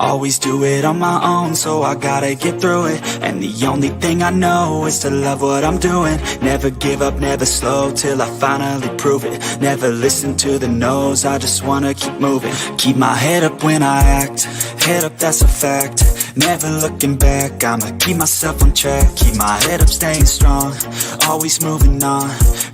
Always do it on my own, so I gotta get through it. And the only thing I know is to love what I'm doing. Never give up, never slow, till I finally prove it. Never listen to the no's, I just wanna keep moving. Keep my head up when I act, head up, that's a fact. Never looking back, I'ma keep myself on track. Keep my head up, staying strong, always moving on.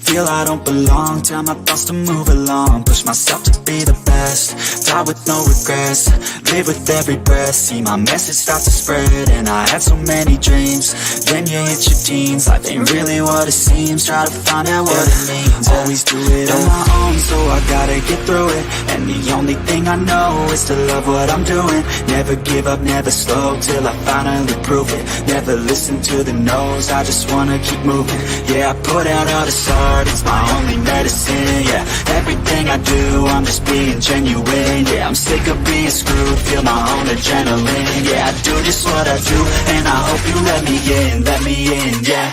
Feel I don't belong, tell my thoughts to move along. Push myself to be the best, die with no regrets. Live with every breath, see my message start to spread. And I had so many dreams, then you hit your teens. Life ain't really what it seems, try to find out what it means. Always do it on my own, so I gotta get through it. And the only thing I know is to love what I'm doing. Never give up, never slow, till I finally prove it. Never listen to the no's, I just wanna keep moving. Yeah, I put out all this art, it's my only medicine. Yeah, everything I do, I'm just being genuine. Yeah, I'm sick of being screwed, feel my own adrenaline. Yeah, I do just what I do, and I hope you let me in, yeah.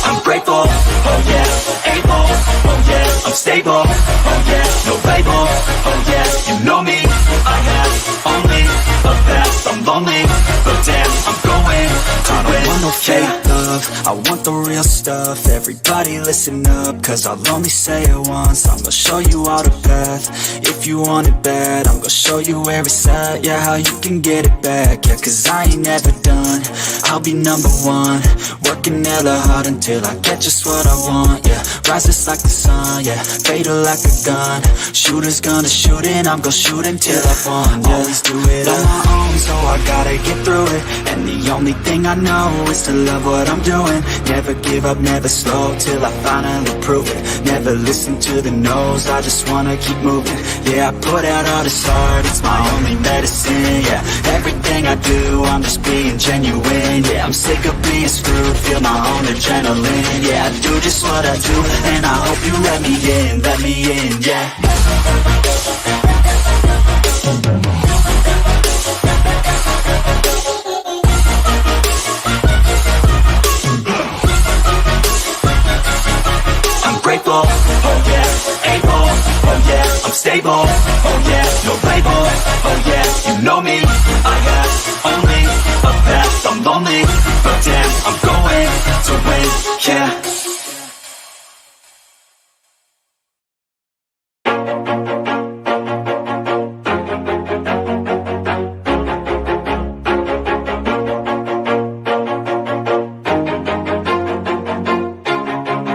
I'm grateful, oh yeah, able, oh yeah, I'm stable, oh yeah, no label, oh yeah, you know me, I have only the best. I'm lonely, but damn, I'm going to win. I want no fake love, I want the real stuff. Everybody listen up, cause I'll only say it once. I'm gonna show you all the path, if you want it bad. I'm gonna show you where it's at, yeah, how you can get it back. Yeah, cause I ain't never done, I'll be number one. Working hella hard until I get just what I want, yeah. Rises like the sun, yeah, fatal like a gun. Shooter's gonna shoot and I'm gonna shoot until I won, yeah. Always do it on my own, so I gotta get through it. And the only thing I know is to love what I'm doing. Never give up, never slow, till I finally prove it. Never listen to the no's, I just wanna keep moving. Yeah, I put out all this art, it's my only medicine. Yeah, everything I do, I'm just being genuine. Yeah, I'm sick of being screwed, feel my own adrenaline. Yeah, I do just what I do, and I hope you let me in, yeah. I'm grateful, oh yeah, able, oh yeah, I'm stable, oh yeah, no label, oh yeah, you know me, I have only the best. I'm lonely, but damn, I'm going to win, yeah.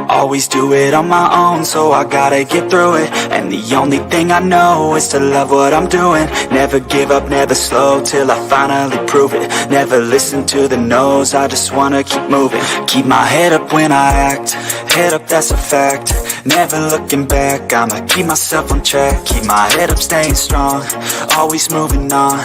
Always do it on my own, so I gotta get through it. And the only thing I know is to love what I'm doing. Never give up, never slow, till I finally prove it. Never listen to the no's, I just wanna keep moving. Keep my head up when I act, head up, that's a fact. Never looking back, I'ma keep myself on track. Keep my head up, staying strong, always moving on.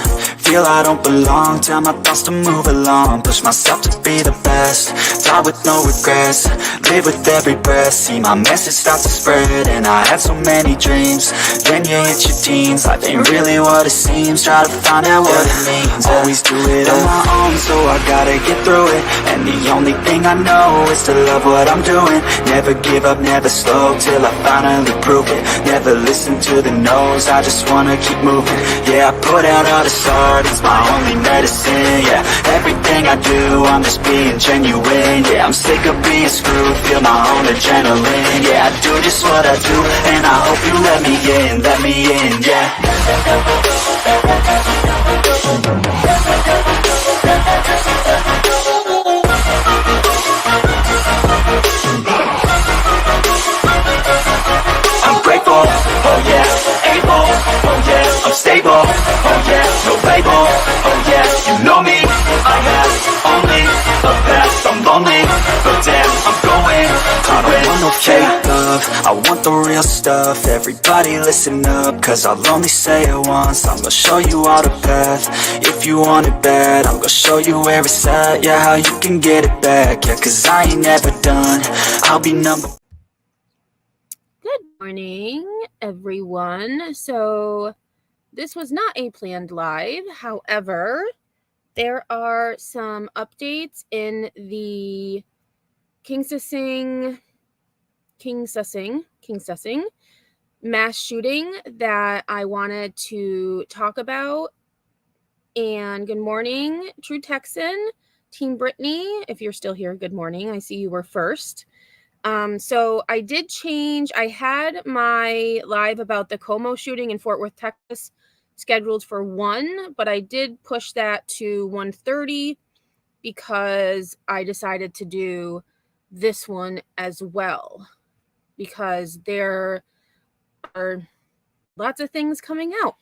Feel I don't belong, tell my thoughts to move along. Push myself to be the best, die with no regrets. Live with every breath, see my message start to spread. And I had so many dreams, then you hit your teens. Life ain't really what it seems, try to find out what it means. Always do it on my own, so I gotta get through it. And the only thing I know is to love what I'm doing. Never give up, never slow, till I finally prove it. Never listen to the no's, I just wanna keep moving. Yeah, I put out all this art, it's my only medicine. Yeah, everything I do, I'm just being genuine. Yeah, I'm sick of being screwed, feel my own adrenaline. Yeah, I do just what I do, and I hope you let me in, yeah. I'm grateful, oh yeah, able, oh yeah, I'm stable, oh yeah, no label, oh yeah, you know me, I have only the best. I'm lonely, but damn, I'm going to win. I want no fake love, I want the real stuff. Everybody listen up, cause I'll only say it once. I'm gonna show you all the path, if you want it bad. I'm gonna show you where it's at, yeah, how you can get it back. Yeah, cause I ain't never done, I'll be number. Good morning, everyone. So this was not a planned live. However, There are some updates in the Kingsessing mass shooting that I wanted to talk about. And good morning, True Texan, Team Brittany. If you're still here, good morning. I see you were first. So I did change. I had my live about the Como shooting in Fort Worth, Texas, scheduled for 1, but I did push that to 1:30 because I decided to do this one as well, because there are lots of things coming out.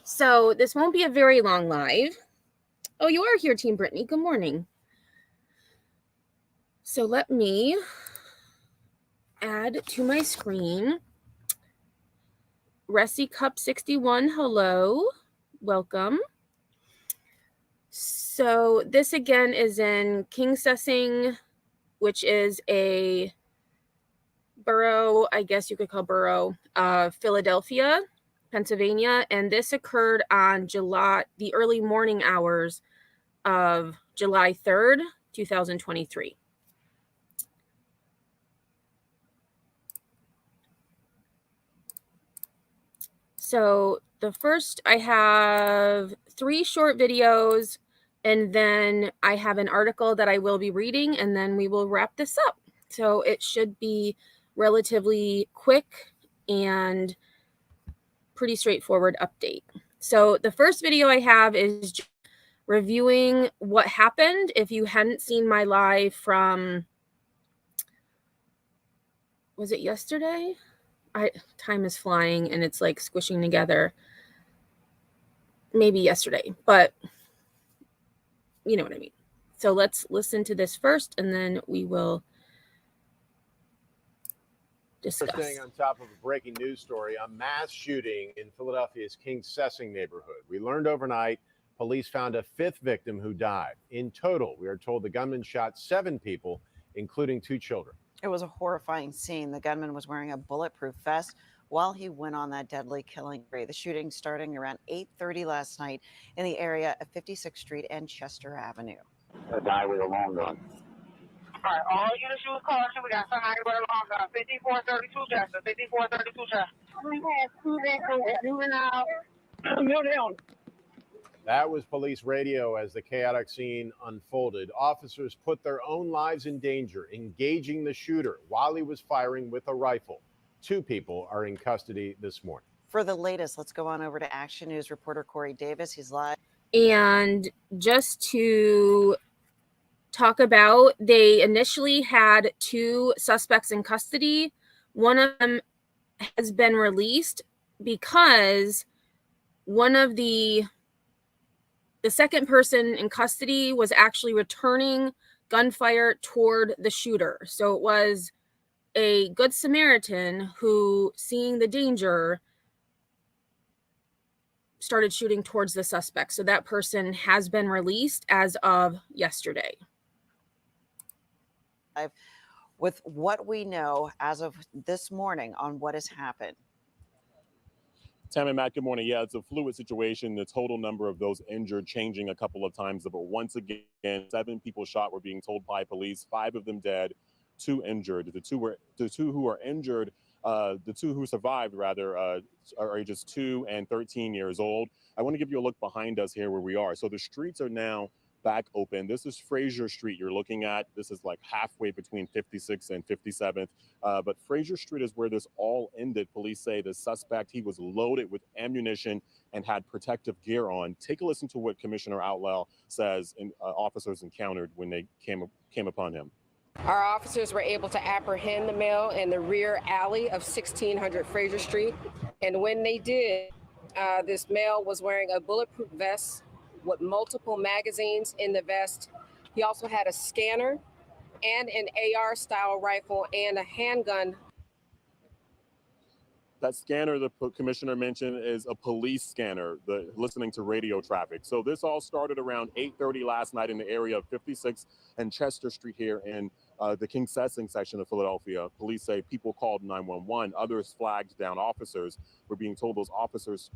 So this won't be a very long live. Oh, you are here, Team Brittany. Good morning. So let me add to my screen. Reci Cup 61, hello. Welcome. So this again is in Kingsessing, which is a borough, I guess you could call borough, Philadelphia, Pennsylvania. And this occurred on the early morning hours of July 3rd, 2023. So the first, I have 3 short videos, and then I have an article that I will be reading, and then we will wrap this up. So it should be relatively quick and pretty straightforward update. So the first video I have is just reviewing what happened. If you hadn't seen my live from, was it yesterday? Time is flying and it's like squishing together. Maybe yesterday, but you know what I mean. So let's listen to this first, and then we will discuss. We're staying on top of a breaking news story, a mass shooting in Philadelphia's Kingsessing neighborhood. We learned overnight police found a 5th victim who died. In total, we are told the gunman shot 7 people, including 2 children. It was a horrifying scene. The gunman was wearing a bulletproof vest while he went on that deadly killing spree. The shooting starting around 8:30 last night in the area of 56th Street and Chester Avenue. A guy with a long gun. All right, all units use caution. We got somebody with a long gun. 5432 Chester. 5432 Chester. We have 2 vehicles moving out. That was police radio as the chaotic scene unfolded. Officers put their own lives in danger, engaging the shooter while he was firing with a rifle. 2 people are in custody this morning. For the latest, let's go on over to Action News reporter Corey Davis. He's live. And just to talk about, they initially had 2 suspects in custody. One of them has been released because one of the second person in custody was actually returning gunfire toward the shooter. So it was a good Samaritan who, seeing the danger, started shooting towards the suspect. So that person has been released as of yesterday. With what we know as of this morning on what has happened. Tam and Matt, good morning. Yeah, it's a fluid situation. The total number of those injured changing a couple of times, but once again, 7 people shot, were being told by police, 5 of them dead, 2 injured. The two who are injured, the 2 who survived rather, are ages 2 and 13 years old. I want to give you a look behind us here where we are. So the streets are now back open. This is Fraser Street you're looking at. This is like halfway between 56th and 57th. But Fraser Street is where this all ended. Police say the suspect, he was loaded with ammunition and had protective gear on. Take a listen to what Commissioner Outlaw says officers encountered when they came upon him. Our officers were able to apprehend the male in the rear alley of 1600 Fraser Street. And when they did, this male was wearing a bulletproof vest with multiple magazines in the vest. He also had a scanner and an AR-style rifle and a handgun. That scanner the commissioner mentioned is a police scanner, listening to radio traffic. So this all started around 8:30 last night in the area of 56th and Chester Street here in the Kingsessing section of Philadelphia. Police say people called 911. Others flagged down officers. We're being told those officers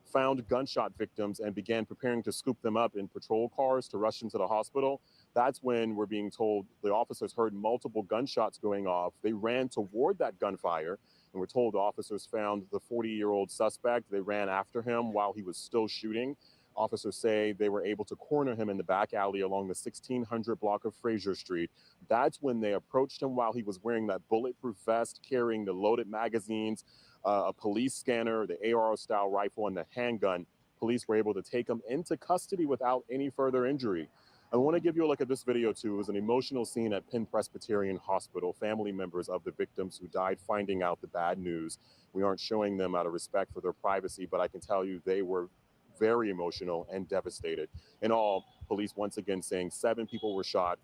found gunshot victims and began preparing to scoop them up in patrol cars to rush them to the hospital. That's when we're being told the officers heard multiple gunshots going off. They ran toward that gunfire, and we're told the officers found the 40-year-old suspect. They ran after him while he was still shooting. Officers say they were able to corner him in the back alley along the 1600 block of Fraser Street. That's when they approached him while he was wearing that bulletproof vest, carrying the loaded magazines, a police scanner, the AR-style rifle, and the handgun. Police were able to take him into custody without any further injury. I want to give you a look at this video, too. It was an emotional scene at Penn Presbyterian Hospital. Family members of the victims who died finding out the bad news. We aren't showing them out of respect for their privacy, but I can tell you they were very emotional and devastated. In all, police once again saying 7 people were shot,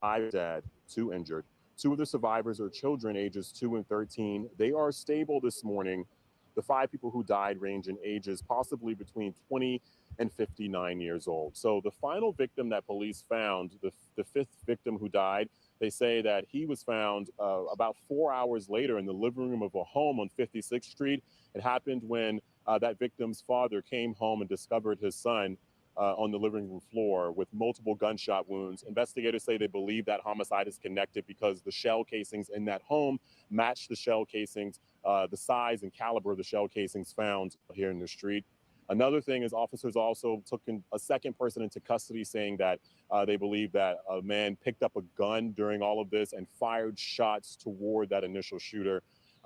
5 dead, 2 injured. 2 of the survivors are children ages 2 and 13. They are stable this morning. The 5 people who died range in ages possibly between 20 and 59 years old. So the final victim that police found, the 5th victim who died, they say that he was found about 4 hours later in the living room of a home on 56th Street. It happened when that victim's father came home and discovered his son on the living room floor with multiple gunshot wounds. Investigators say they believe that homicide is connected because the shell casings in that home match the shell casings, the size and caliber of the shell casings found here in the street. Another thing is officers also took a second person into custody, saying that they believe that a man picked up a gun during all of this and fired shots toward that initial shooter.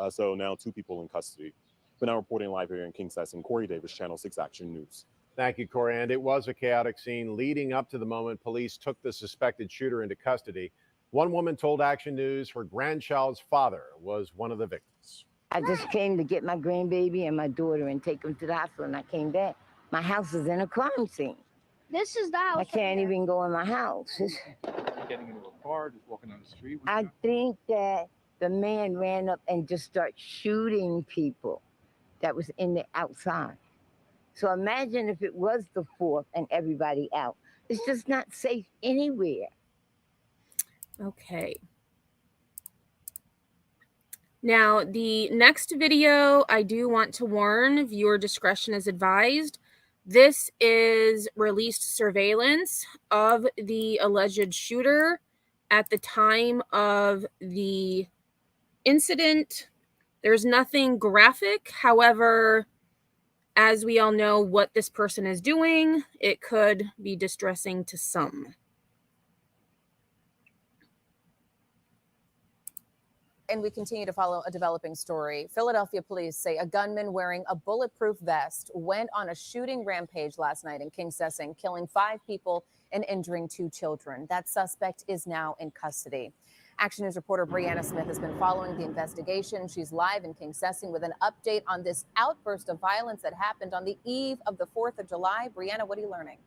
So now 2 people in custody. But now reporting live here in Kingsessing, Corey Davis, Channel 6 Action News. Thank you, Corey. And it was a chaotic scene leading up to the moment police took the suspected shooter into custody. One woman told Action News her grandchild's father was one of the victims. I just came to get my grandbaby and my daughter and take them to the hospital, and I came back. My house is in a crime scene. This is the house. I can't even go in my house. Getting into a car, just walking down the street. I think that the man ran up and just started shooting people that was in the outside. So imagine if it was the 4th and everybody out. It's just not safe anywhere. Okay. Now, the next video, I do want to warn, viewer discretion is advised. This is released surveillance of the alleged shooter at the time of the incident. There's nothing graphic. However, as we all know what this person is doing, it could be distressing to some. And we continue to follow a developing story. Philadelphia police say a gunman wearing a bulletproof vest went on a shooting rampage last night in Kingsessing, killing 5 people and injuring 2 children. That suspect is now in custody. Action News reporter Brianna Smith has been following the investigation. She's live in Kingsessing with an update on this outburst of violence that happened on the eve of the 4th of July. Brianna, what are you learning?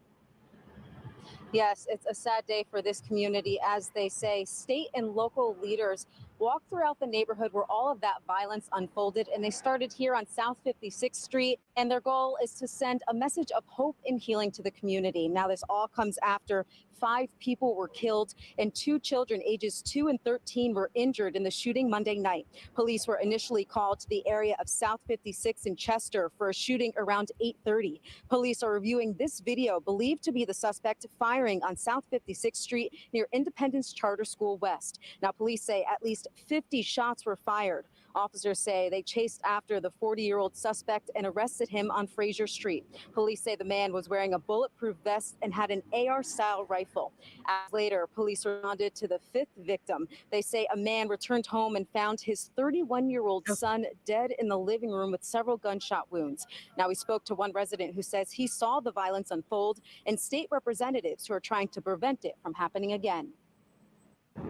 Yes, it's a sad day for this community. As they say, state and local leaders walked throughout the neighborhood where all of that violence unfolded, and they started here on South 56th Street, and their goal is to send a message of hope and healing to the community. Now, this all comes after 5 people were killed and 2 children ages 2 and 13 were injured in the shooting Monday night. Police were initially called to the area of South 56 in Chester for a shooting around 8:30. Police are reviewing this video believed to be the suspect firing on South 56th Street near Independence Charter School West. Now, police say at least 50 shots were fired. Officers say they chased after the 40-year-old suspect and arrested him on Fraser Street. Police say the man was wearing a bulletproof vest and had an AR-style rifle. As later, police responded to the 5th victim. They say a man returned home and found his 31-year-old son dead in the living room with several gunshot wounds. Now, we spoke to one resident who says he saw the violence unfold and state representatives who are trying to prevent it from happening again.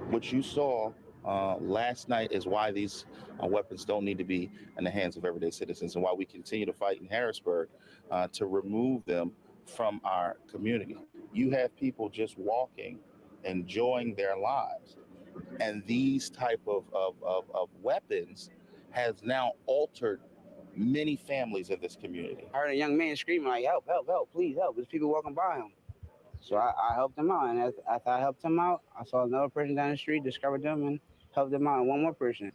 What you saw last night is why these weapons don't need to be in the hands of everyday citizens, and why we continue to fight in Harrisburg to remove them from our community. You have people just walking, enjoying their lives, and these type of weapons has now altered many families in this community. I heard a young man screaming like, help, help, help, please help. There's people walking by him. So I helped him out, and after I helped him out, I saw another person down the street, discovered them, and helped them out, and one more person.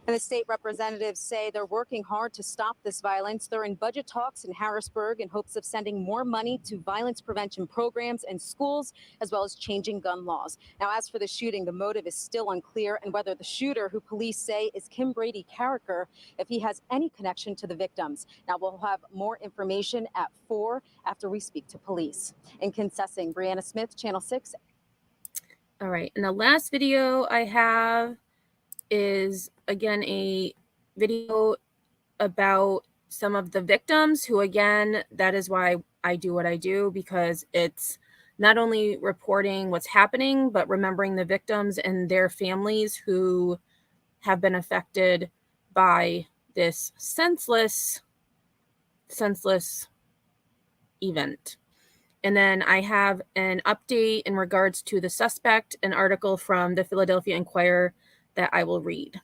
And the state representatives say they're working hard to stop this violence. They're in budget talks in Harrisburg in hopes of sending more money to violence prevention programs and schools, as well as changing gun laws. Now, as for the shooting, the motive is still unclear, and whether the shooter, who police say is Kimbrady Carriker, if he has any connection to the victims. Now, we'll have more information at 4 after we speak to police. In Kingsessing, Brianna Smith, Channel 6. All right, and the last video I have is again a video about some of the victims who, again, that is why I do what I do, because it's not only reporting what's happening, but remembering the victims and their families who have been affected by this senseless event. And then I have an update in regards to the suspect, an article from the Philadelphia Inquirer that I will read.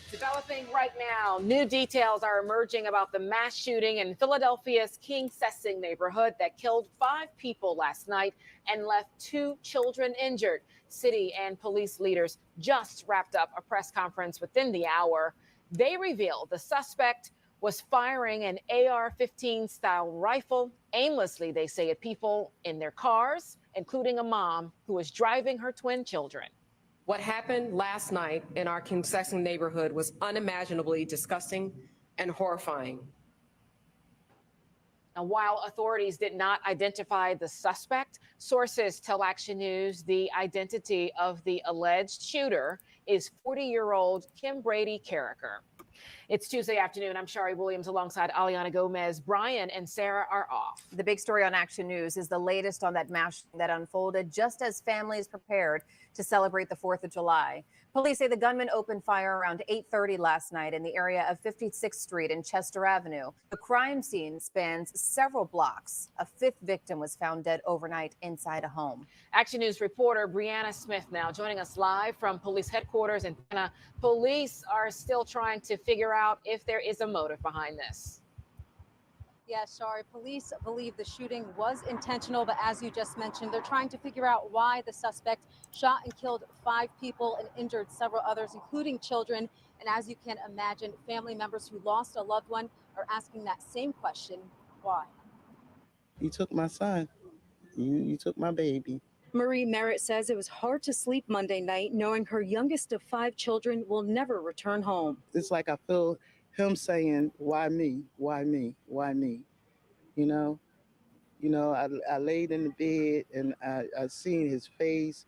Developing right now, new details are emerging about the mass shooting in Philadelphia's Kingsessing neighborhood that killed 5 people last night and left 2 children injured. City and police leaders just wrapped up a press conference within the hour. They revealed the suspect was firing an AR-15 style rifle aimlessly, they say, at people in their cars, including a mom who was driving her twin children. What happened last night in our Kingsessing neighborhood was unimaginably disgusting and horrifying. And while authorities did not identify the suspect, sources tell Action News the identity of the alleged shooter is 40-year-old Kimbrady Carriker. It's Tuesday afternoon. I'm Shari Williams alongside Aliana Gomez. Brian and Sarah are off. The big story on Action News is the latest on that mass shooting that unfolded just as families prepared to celebrate the 4th of July. Police say the gunman opened fire around 8:30 last night in the area of 56th Street and Chester Avenue. The crime scene spans several blocks. A 5th victim was found dead overnight inside a home. Action News reporter Brianna Smith now joining us live from police headquarters in Atlanta. Police are still trying to figure out if there is a motive behind this. Yes, Shari, police believe the shooting was intentional, but as you just mentioned, they're trying to figure out why the suspect shot and killed 5 people and injured several others, including children. And as you can imagine, family members who lost a loved one are asking that same question, why? You took my son. You took my baby. Marie Merritt says it was hard to sleep Monday night knowing her youngest of 5 children will never return home. It's like I feel him saying, why me? Why me? Why me? You know, I laid in the bed and I seen his face.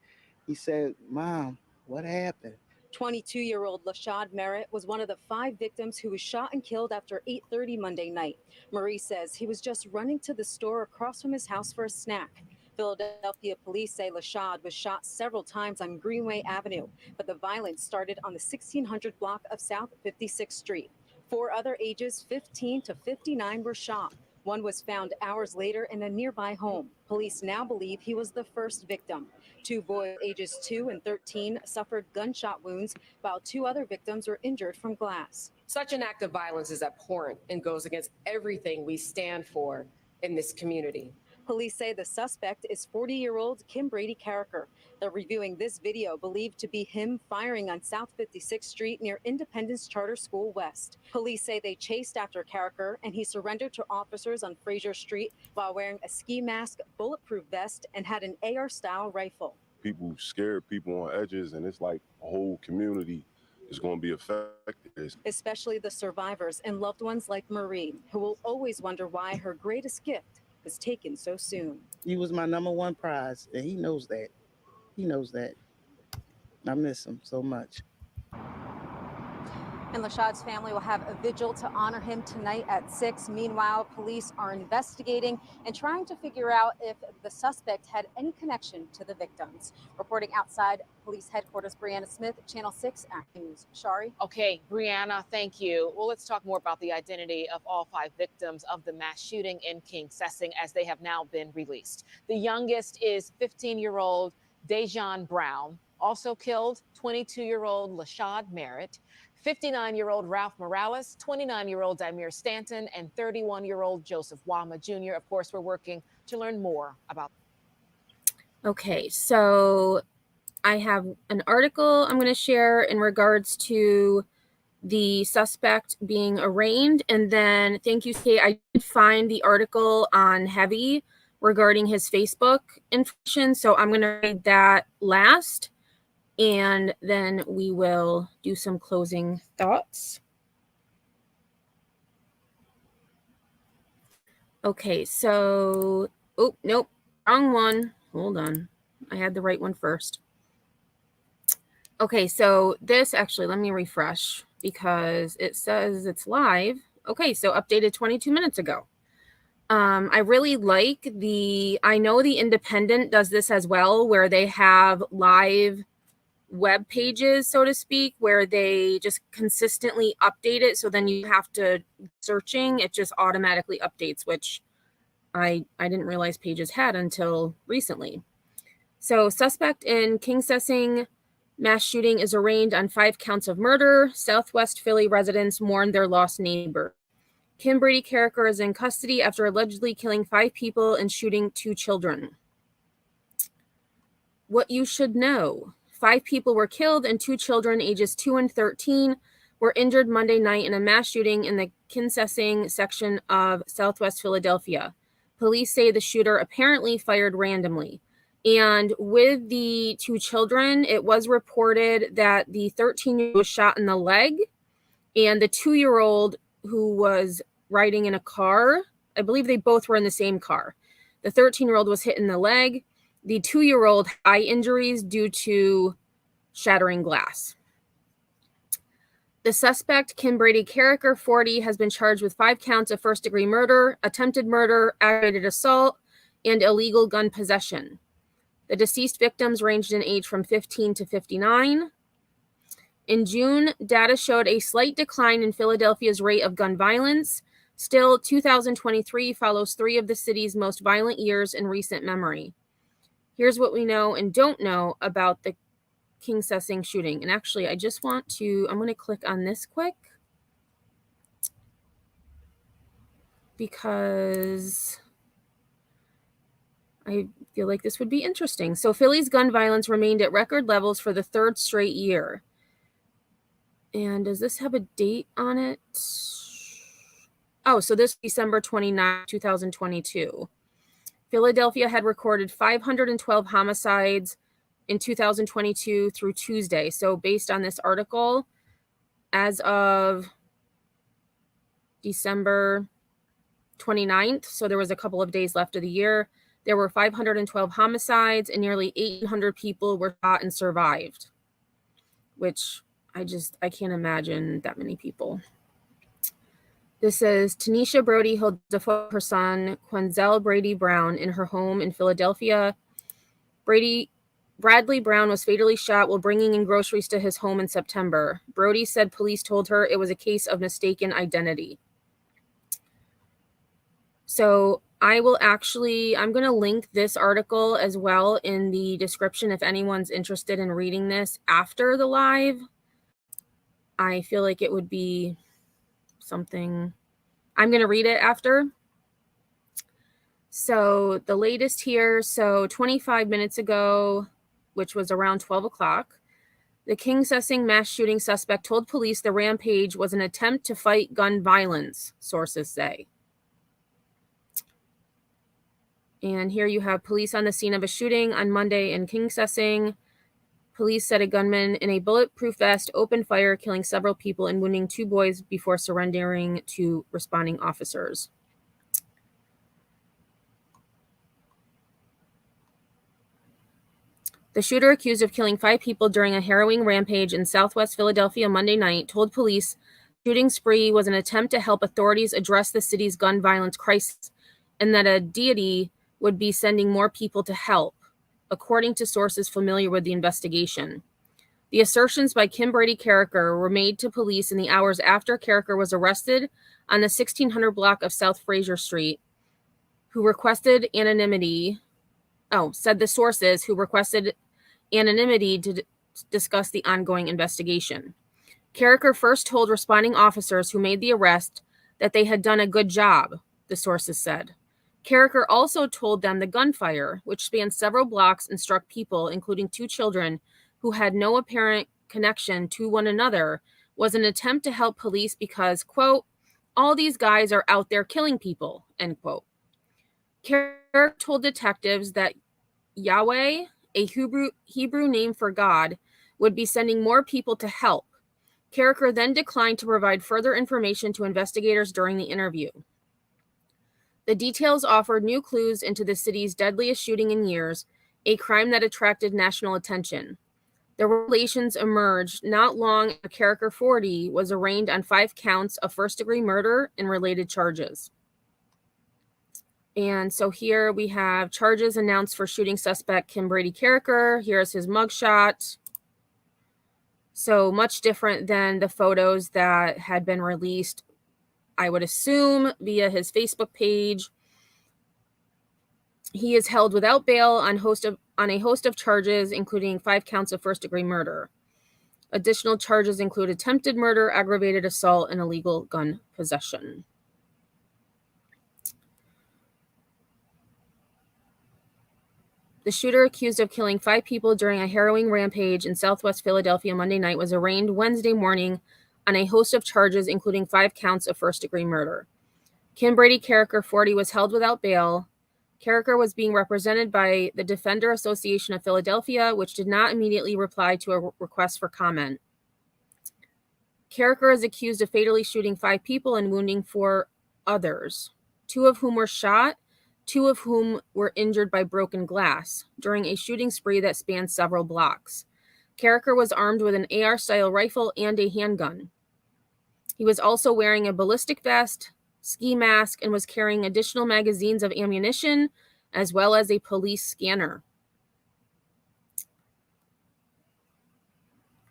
He said, Mom, what happened? 22-year-old Lashad Merritt was one of the 5 victims who was shot and killed after 8:30 Monday night. Marie says he was just running to the store across from his house for a snack. Philadelphia police say Lashad was shot several times on Greenway Avenue, but the violence started on the 1600 block of South 56th Street. 4 other ages 15 to 59 were shot. One was found hours later in a nearby home. Police now believe he was the first victim. 2 boys ages 2 and 13 suffered gunshot wounds, while 2 other victims were injured from glass. Such an act of violence is abhorrent and goes against everything we stand for in this community. Police say the suspect is 40-year-old Kimbrady Carriker. They're reviewing this video believed to be him firing on South 56th Street near Independence Charter School West. Police say they chased after Carriker and he surrendered to officers on Fraser Street while wearing a ski mask, bulletproof vest, and had an AR-style rifle. People scare people on edges, and it's like a whole community is going to be affected. Especially the survivors and loved ones like Marie, who will always wonder why her greatest gift was taken so soon. He was my #1 prize, and he knows that. He knows that. I miss him so much. And Lashad's family will have a vigil to honor him tonight at 6. Meanwhile, police are investigating and trying to figure out if the suspect had any connection to the victims. Reporting outside police headquarters, Brianna Smith, Channel 6 Action News. Shari? Okay, Brianna, thank you. Well, let's talk more about the identity of all 5 victims of the mass shooting in Kingsessing as they have now been released. The youngest is 15-year-old Dejan Brown, also killed 22-year-old Lashad Merritt, 59-year-old Ralph Morales, 29-year-old Dimir Stanton, and 31-year-old Joseph Wama Jr. Of course, we're working to learn more about. Okay, so I have an article I'm going to share in regards to the suspect being arraigned. And then, thank you, Kate. I did find the article on Heavy regarding his Facebook information. So I'm going to read that last. And then we will do some closing thoughts. Okay, so, oh, nope, wrong one. Hold on. I had the right one first. Okay, so this actually, let me refresh because it says it's live. Okay, so updated 22 minutes ago. I really like I know the Independent does this as well, where they have live web pages, so to speak, where they just consistently update it. So then you have to searching, it just automatically updates, which I didn't realize pages had until recently. So suspect in Kingsessing mass shooting is arraigned on 5 counts of murder. Southwest Philly residents mourn their lost neighbor. Kimbrady Carriker is in custody after allegedly killing 5 people and shooting 2 children. What you should know. 5 people were killed and 2 children ages 2 and 13 were injured Monday night in a mass shooting in the Kingsessing section of Southwest Philadelphia. Police say the shooter apparently fired randomly. And with the 2 children, it was reported that the 13-year-old was shot in the leg, and the 2-year-old who was riding in a car, I believe they both were in the same car. The 13-year-old was hit in the leg. The 2-year-old had eye injuries due to shattering glass. The suspect, Kimbrady Carriker, 40, has been charged with 5 counts of first-degree murder, attempted murder, aggravated assault, and illegal gun possession. The deceased victims ranged in age from 15 to 59. In June, data showed a slight decline in Philadelphia's rate of gun violence. Still, 2023 follows 3 of the city's most violent years in recent memory. Here's what we know and don't know about the Kingsessing shooting. And actually, I'm going to click on this quick because I feel like this would be interesting. So Philly's gun violence remained at record levels for the 3rd straight year. And does this have a date on it? Oh, so this December 29, 2022. Philadelphia had recorded 512 homicides in 2022 through Tuesday. So based on this article, as of December 29th, so there was a couple of days left of the year, there were 512 homicides and nearly 800 people were shot and survived, which I can't imagine that many people. This says Tanisha Brody held a photo of her son, Quenzel Brady Brown, in her home in Philadelphia. Bradley Brown was fatally shot while bringing in groceries to his home in September. Brody said police told her it was a case of mistaken identity. So I'm going to link this article as well in the description if anyone's interested in reading this after the live. I feel like it would be something. I'm going to read it after. So the latest here, so 25 minutes ago, which was around 12 o'clock, the Kingsessing mass shooting suspect told police the rampage was an attempt to fight gun violence, sources say. And here you have police on the scene of a shooting on Monday in Kingsessing. Police said a gunman in a bulletproof vest opened fire, killing several people and wounding 2 boys before surrendering to responding officers. The shooter, accused of killing 5 people during a harrowing rampage in Southwest Philadelphia Monday night, told police the shooting spree was an attempt to help authorities address the city's gun violence crisis and that a deity would be sending more people to help, according to sources familiar with the investigation. The assertions by Kimbrady Carriker were made to police in the hours after Carriker was arrested on the 1600 block of South Fraser Street, who requested anonymity. Said the sources who requested anonymity to discuss the ongoing investigation. Carriker first told responding officers who made the arrest that they had done a good job, the sources said. Carriker also told them the gunfire, which spanned several blocks and struck people, including 2 children, who had no apparent connection to one another, was an attempt to help police because, quote, all these guys are out there killing people, end quote. Carriker told detectives that Yahweh, a Hebrew name for God, would be sending more people to help. Carriker then declined to provide further information to investigators during the interview. The details offered new clues into the city's deadliest shooting in years, a crime that attracted national attention. The revelations emerged not long after Carriker 40 was arraigned on 5 counts of first-degree murder and related charges. And so here we have charges announced for shooting suspect Kimbrady Carriker. Here's his mugshot. So much different than the photos that had been released, I would assume, via his Facebook page. He is held without bail on a host of charges, including 5 counts of first-degree murder. Additional charges include attempted murder, aggravated assault, and illegal gun possession. The shooter accused of killing 5 people during a harrowing rampage in Southwest Philadelphia Monday night was arraigned Wednesday morning on a host of charges, including 5 counts of first-degree murder. Kimbrady Carriker 40 was held without bail. Carriker was being represented by the Defender Association of Philadelphia, which did not immediately reply to a request for comment. Carriker is accused of fatally shooting 5 people and wounding 4 others, 2 of whom were shot, 2 of whom were injured by broken glass during a shooting spree that spanned several blocks. Carriker was armed with an AR-style rifle and a handgun. He was also wearing a ballistic vest, ski mask, and was carrying additional magazines of ammunition, as well as a police scanner.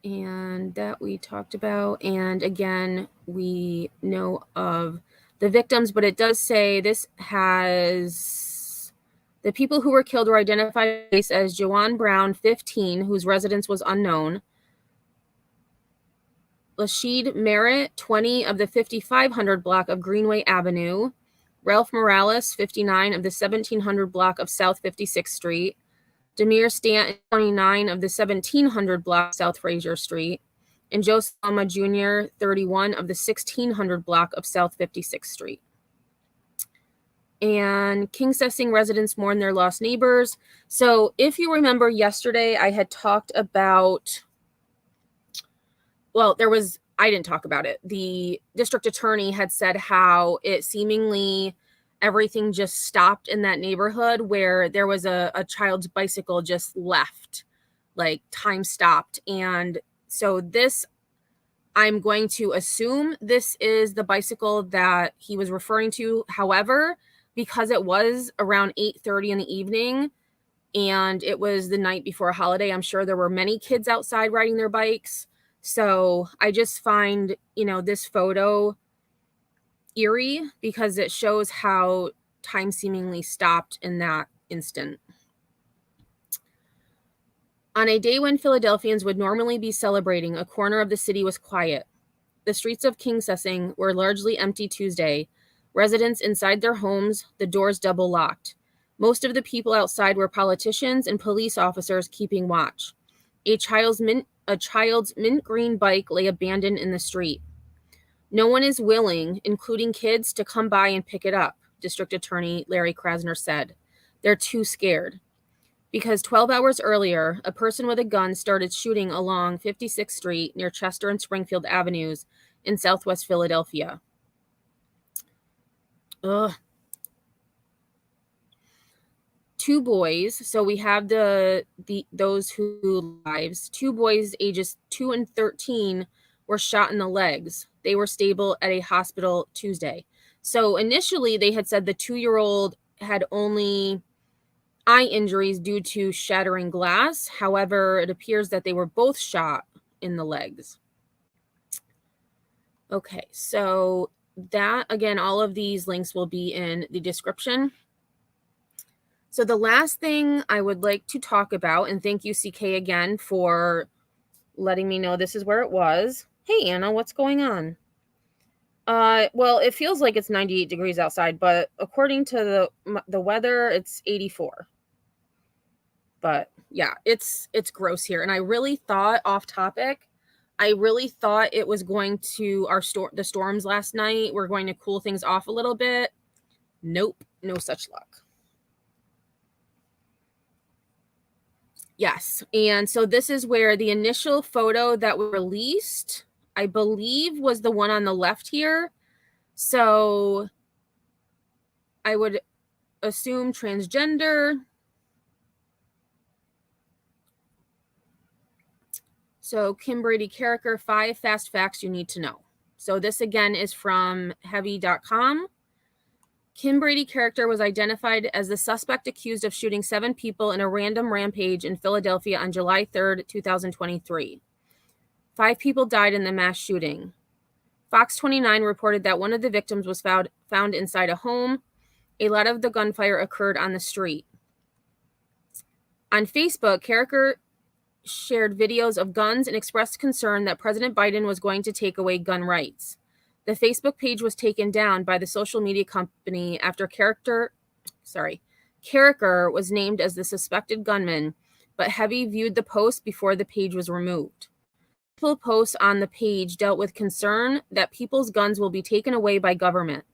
And that we talked about. And again, we know of the victims, but it does say this has the people who were killed were identified as Jawan Brown, 15, whose residence was unknown. Lasheed Merritt, 20, of the 5500 block of Greenway Avenue. Ralph Morales, 59, of the 1700 block of South 56th Street. Demir Stanton, 29, of the 1700 block South Fraser Street. And Joe Salma Jr., 31, of the 1600 block of South 56th Street. And Kingsessing residents mourn their lost neighbors. So if you remember yesterday, I had talked about, well, I didn't talk about it. The district attorney had said how it seemingly everything just stopped in that neighborhood where there was a child's bicycle just left, like time stopped. And so this, I'm going to assume this is the bicycle that he was referring to. However, because it was around 8:30 in the evening and it was the night before a holiday, I'm sure there were many kids outside riding their bikes. So I just find, this photo eerie because it shows how time seemingly stopped in that instant. On a day when Philadelphians would normally be celebrating, a corner of the city was quiet. The streets of Kingsessing were largely empty Tuesday. Residents inside their homes, the doors double locked. Most of the people outside were politicians and police officers keeping watch. A child's mint green bike lay abandoned in the street. No one is willing, including kids, to come by and pick it up, District Attorney Larry Krasner said. They're too scared. Because 12 hours earlier, a person with a gun started shooting along 56th Street near Chester and Springfield Avenues in Southwest Philadelphia. Ugh. 2 boys, so we have those who lives. 2 boys ages 2 and 13 were shot in the legs. They were stable at a hospital Tuesday. So initially they had said the 2-year-old had only eye injuries due to shattering glass. However, it appears that they were both shot in the legs. Okay, so that, again, all of these links will be in the description. So the last thing I would like to talk about, and thank you, CK, again, for letting me know this is where it was. Hey, Anna, what's going on? Well, it feels like it's 98 degrees outside, but according to the weather, it's 84. But yeah, it's gross here. And I really thought, off topic, I really thought it was going to the storms last night were going to cool things off a little bit. Nope, no such luck. Yes, and so this is where the initial photo that was released, I believe, was the one on the left here. So I would assume transgender. So Kimbrady Carriker, 5 fast facts you need to know. So this again is from heavy.com. Kimbrady Carriker was identified as the suspect accused of shooting 7 people in a random rampage in Philadelphia on July 3rd, 2023. 5 people died in the mass shooting. Fox 29 reported that one of the victims was found inside a home. A lot of the gunfire occurred on the street. On Facebook, Carriker shared videos of guns and expressed concern that President Biden was going to take away gun rights. The Facebook page was taken down by the social media company after Carriker was named as the suspected gunman, but Heavy viewed the post before the page was removed. Multiple posts on the page dealt with concern that people's guns will be taken away by government.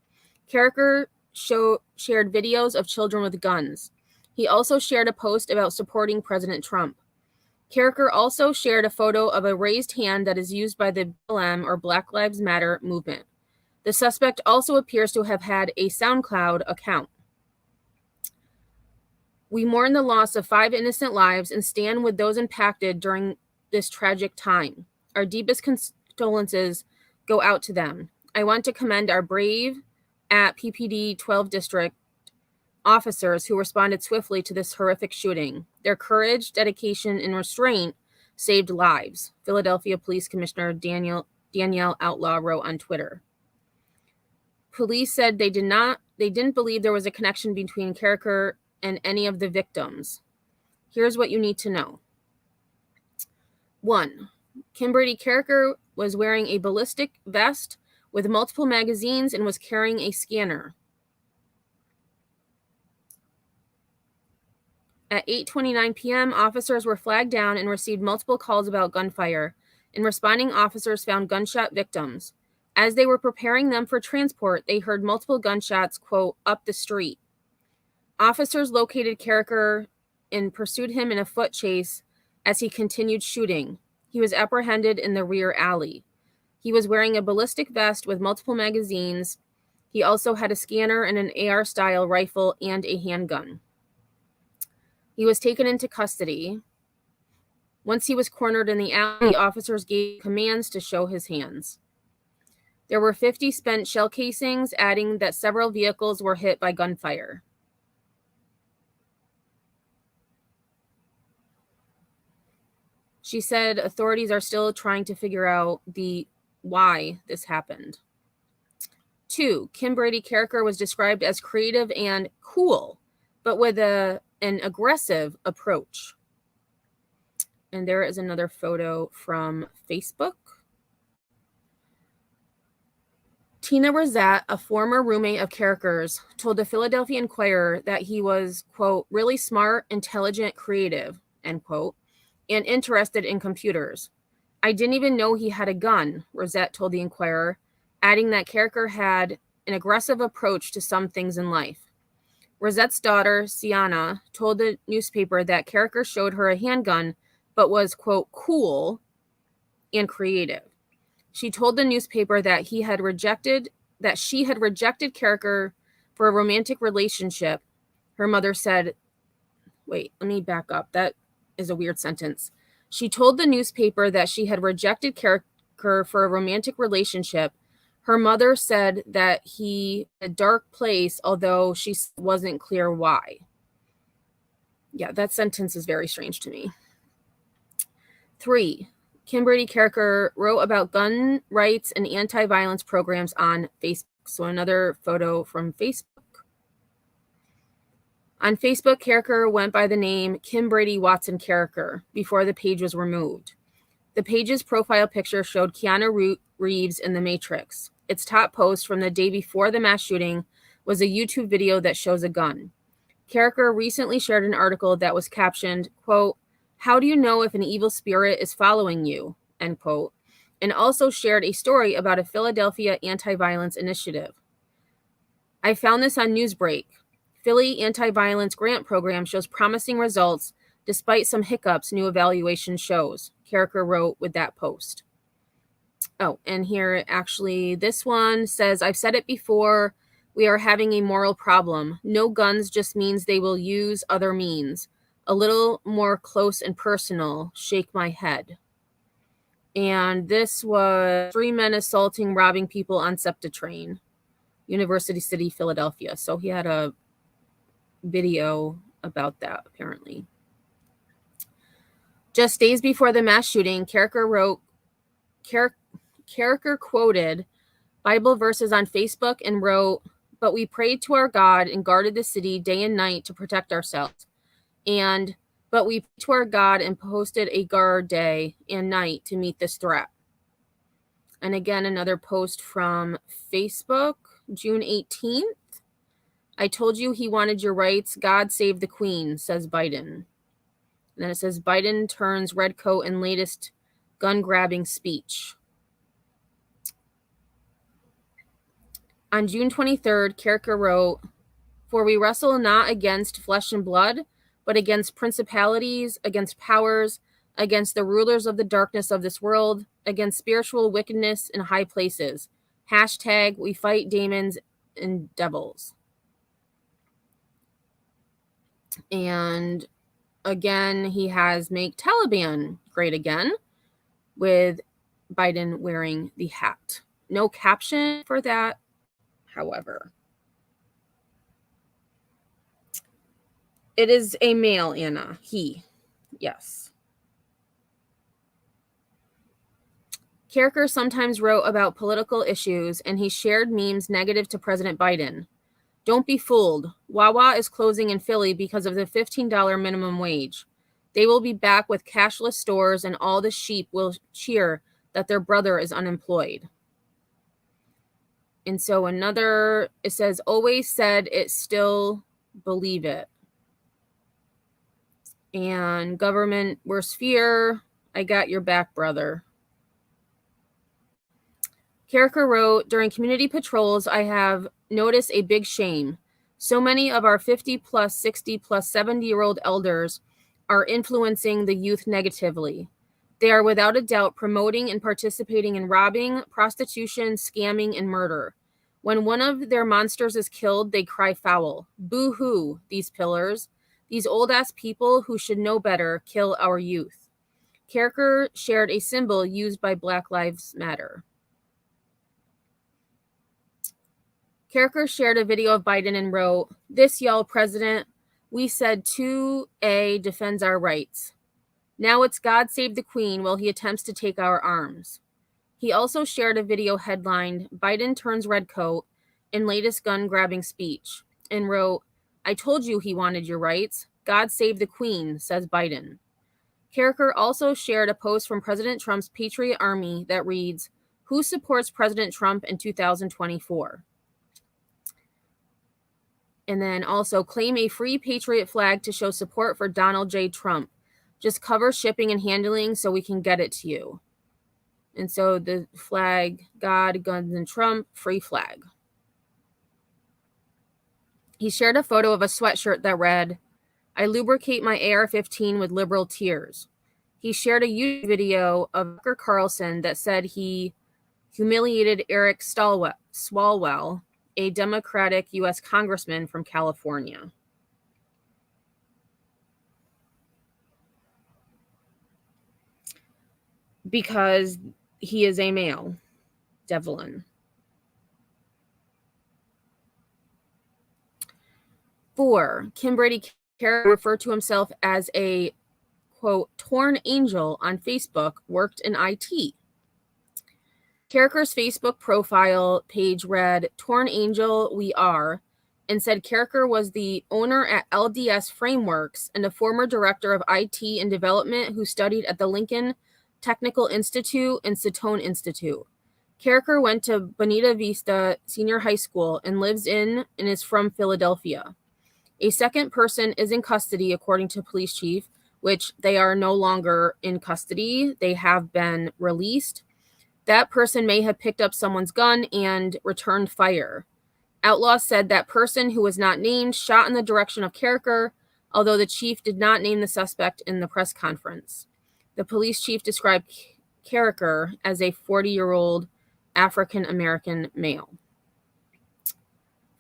Carriker shared videos of children with guns. He also shared a post about supporting President Trump. Carriker also shared a photo of a raised hand that is used by the BLM or Black Lives Matter movement. The suspect also appears to have had a SoundCloud account. We mourn the loss of 5 innocent lives and stand with those impacted during this tragic time. Our deepest condolences go out to them. I want to commend our brave at PPD 12 District officers who responded swiftly to this horrific shooting. Their courage, dedication, and restraint saved lives, Philadelphia Police Commissioner Danielle Outlaw wrote on Twitter. Police said they didn't believe there was a connection between Carriker and any of the victims. Here's what you need to know. 1. Kimbrady Carriker was wearing a ballistic vest with multiple magazines and was carrying a scanner. At 8:29 p.m., officers were flagged down and received multiple calls about gunfire. And responding officers found gunshot victims. As they were preparing them for transport, they heard multiple gunshots, quote, up the street. Officers located Carriker and pursued him in a foot chase as he continued shooting. He was apprehended in the rear alley. He was wearing a ballistic vest with multiple magazines. He also had a scanner and an AR-style rifle and a handgun. He was taken into custody. Once he was cornered in the alley, officers gave commands to show his hands. There were 50 spent shell casings, adding that several vehicles were hit by gunfire. She said authorities are still trying to figure out why this happened. 2, Kimbrady Carriker was described as creative and cool, but with an aggressive approach. And there is another photo from Facebook. Tina Rosette, a former roommate of Carriker's, told the Philadelphia Inquirer that he was, quote, really smart, intelligent, creative, end quote, and interested in computers. I didn't even know he had a gun, Rosette told the Inquirer, adding that Carriker had an aggressive approach to some things in life. Rosette's daughter, Sienna, told the newspaper that Carriker showed her a handgun, but was, quote, cool and creative. She told the newspaper that she had rejected Carriker for a romantic relationship. Her mother said, wait, let me back up. That is a weird sentence. She told the newspaper that she had rejected Carriker for a romantic relationship. Her mother said that he had a dark place, although she wasn't clear why. Yeah, that sentence is very strange to me. 3, Kimbrady Carriker wrote about gun rights and anti-violence programs on Facebook. So another photo from Facebook. On Facebook, Carriker went by the name Kimbrady Watson Carriker before the page was removed. The page's profile picture showed Keanu Reeves in The Matrix. Its top post from the day before the mass shooting was a YouTube video that shows a gun. Carriker recently shared an article that was captioned, quote, "How do you know if an evil spirit is following you?" End quote, and also shared a story about a Philadelphia anti-violence initiative. I found this on Newsbreak. Philly Anti-Violence Grant Program shows promising results despite some hiccups new evaluation shows, Carriker wrote with that post. Oh, and here actually this one says, "I've said it before, we are having a moral problem. No guns just means they will use other means. A little more close and personal. Shake my head." And this was 3 men assaulting, robbing people on SEPTA train, University City, Philadelphia. So he had a video about that, apparently. Just days before the mass shooting, Carriker quoted Bible verses on Facebook and wrote, "But we prayed to our God and guarded the city day and night to protect ourselves. And, but we prayed to our God and posted a guard day and night to meet this threat." And again, another post from Facebook, June 18th. "I told you he wanted your rights. God save the Queen," says Biden. And then it says, "Biden turns redcoat in latest gun-grabbing speech." On June 23rd, Carriker wrote, "For we wrestle not against flesh and blood, but against principalities, against powers, against the rulers of the darkness of this world, against spiritual wickedness in high places. Hashtag we fight demons and devils." And again, he has "Make Taliban Great Again" with Biden wearing the hat. No caption for that, however. It is a male, Anna. He. Yes. Carriker sometimes wrote about political issues, and he shared memes negative to President Biden. "Don't be fooled. Wawa is closing in Philly because of the $15 minimum wage. They will be back with cashless stores, and all the sheep will cheer that their brother is unemployed." And so another, it says, "Always said it, still believe it." And "Government worst fear, I got your back, brother." Carriker wrote, "During community patrols, I have noticed a big shame. So many of our 50 plus, 60 plus, 70-year-old elders are influencing the youth negatively. They are without a doubt promoting and participating in robbing, prostitution, scamming, and murder. When one of their monsters is killed, they cry foul. Boo-hoo, these pillars. These old-ass people who should know better kill our youth." Carriker shared a symbol used by Black Lives Matter. Carriker shared a video of Biden and wrote, "This y'all president, we said 2A defends our rights. Now it's God save the Queen while he attempts to take our arms." He also shared a video headlined, "Biden turns redcoat in latest gun-grabbing speech," and wrote, "I told you he wanted your rights. God save the Queen," says Biden. Carriker also shared a post from President Trump's Patriot Army that reads, "Who supports President Trump in 2024? And then also, "Claim a free Patriot flag to show support for Donald J. Trump. Just cover shipping and handling so we can get it to you." And so the flag, God, guns, and Trump, free flag. He shared a photo of a sweatshirt that read, "I lubricate my AR-15 with liberal tears." He shared a YouTube video of Tucker Carlson that said he humiliated Eric Swalwell, a Democratic U.S. congressman from California. Because he is a male, Devlin. 4, Kimbrady referred to himself as a, quote, "torn angel" on Facebook, worked in IT. Carriker's Facebook profile page read, "Torn Angel, we are," and said Carriker was the owner at LDS Frameworks and a former director of IT and development who studied at the Lincoln Technical Institute and Satone Institute. Carriker went to Bonita Vista Senior High School and lives in and is from Philadelphia. A second person is in custody, according to police chief, which they are no longer in custody. They have been released. That person may have picked up someone's gun and returned fire. Outlaw said that person, who was not named, shot in the direction of Carriker, although the chief did not name the suspect in the press conference. The police chief described Carriker as a 40-year-old African-American male.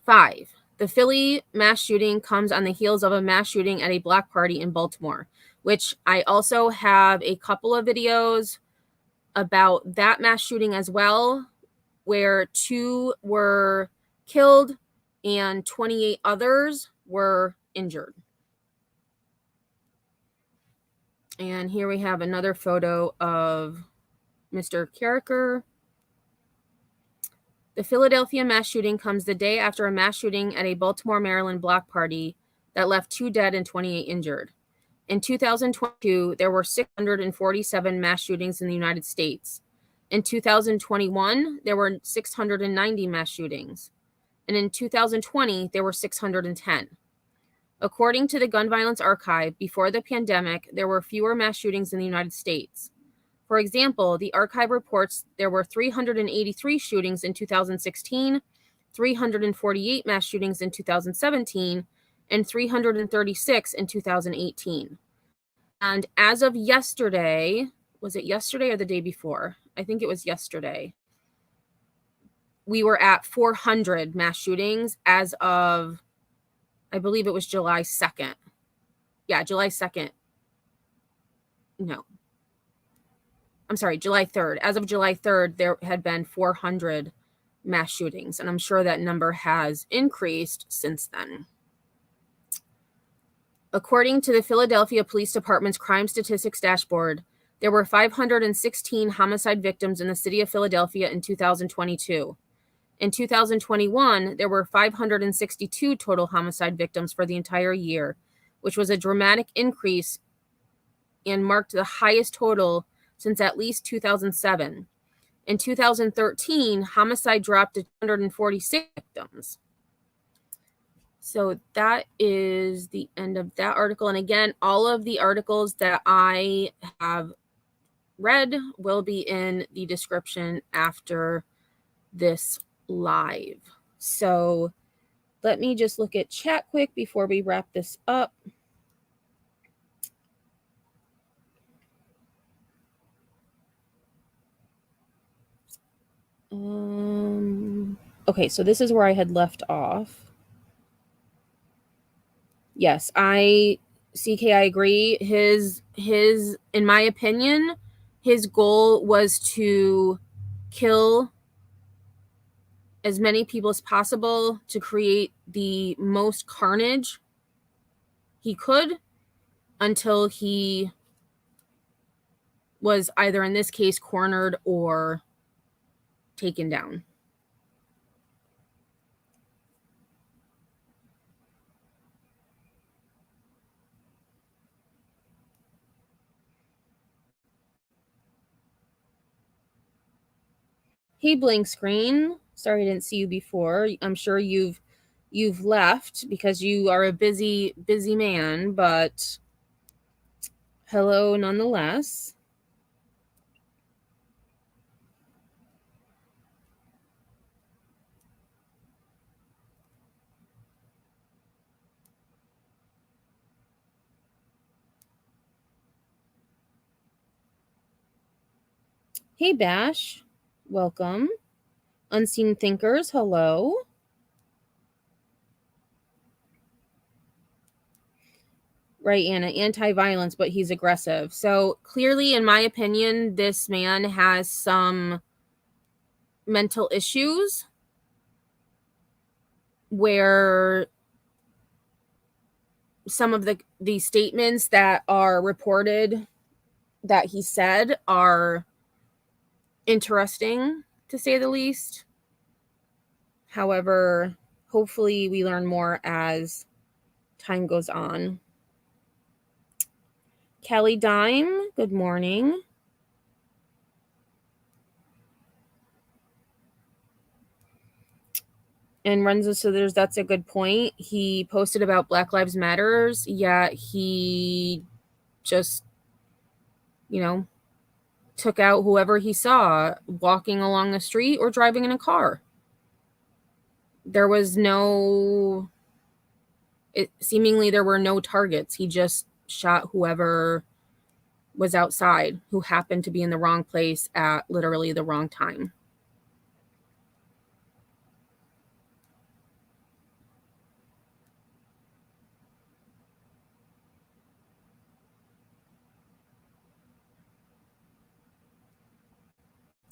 5. The Philly mass shooting comes on the heels of a mass shooting at a block party in Baltimore, which I also have a couple of videos about that mass shooting as well, where 2 were killed and 28 others were injured. And here we have another photo of Mr. Carriker. The Philadelphia mass shooting comes the day after a mass shooting at a Baltimore, Maryland block party that left 2 dead and 28 injured. In 2022, there were 647 mass shootings in the United States. In 2021, there were 690 mass shootings. And in 2020, there were 610. According to the Gun Violence Archive, before the pandemic, there were fewer mass shootings in the United States. For example, the archive reports there were 383 shootings in 2016, 348 mass shootings in 2017, and 336 in 2018. And as of yesterday, was it yesterday or the day before? I think it was yesterday. We were at 400 mass shootings as of, I believe it was July 2nd. Yeah, July 2nd. No. I'm sorry, July 3rd. As of July 3rd, there had been 400 mass shootings, and I'm sure that number has increased since then. According to the Philadelphia Police Department's Crime Statistics Dashboard, there were 516 homicide victims in the city of Philadelphia in 2022. In 2021, there were 562 total homicide victims for the entire year, which was a dramatic increase and marked the highest total since at least 2007. In 2013, homicide dropped to 246 victims. So that is the end of that article. And again, all of the articles that I have read will be in the description after this live. So let me just look at chat quick before we wrap this up. Okay, so this is where I had left off. Yes, I agree. His, in my opinion, his goal was to kill as many people as possible to create the most carnage he could until he was either, in this case, cornered or taken down. Hey, blank screen. Sorry I didn't see you before. I'm sure you've left because you are a busy man, but hello nonetheless. Hey, Bash. Welcome. Unseen Thinkers, hello. Right, Anna, anti-violence, but he's aggressive. So clearly, in my opinion, this man has some mental issues where some of the statements that are reported that he said are interesting, to say the least. However, hopefully we learn more as time goes on. Kelly Dime, good morning. And Renzo, so that's a good point. He posted about Black Lives Matters, yet he just, took out whoever he saw walking along the street or driving in a car. There was seemingly there were no targets. He just shot whoever was outside who happened to be in the wrong place at literally the wrong time.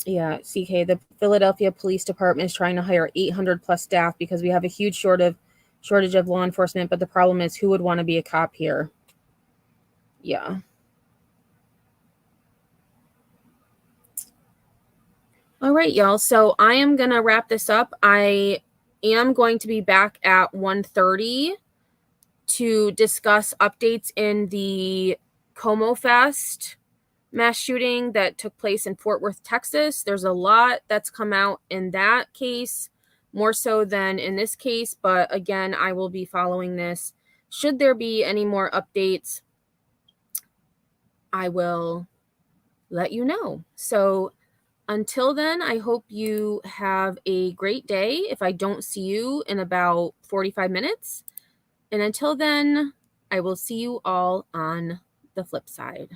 Yeah, CK, the Philadelphia Police Department is trying to hire 800 plus staff because we have a huge shortage of law enforcement, but the problem is who would want to be a cop here? Yeah. All right, y'all. So I am going to wrap this up. I am going to be back at 1:30 to discuss updates in the Como Fest mass shooting that took place in Fort Worth, Texas. There's a lot that's come out in that case, more so than in this case. But again, I will be following this. Should there be any more updates, I will let you know. So until then, I hope you have a great day if I don't see you in about 45 minutes. And until then, I will see you all on the flip side.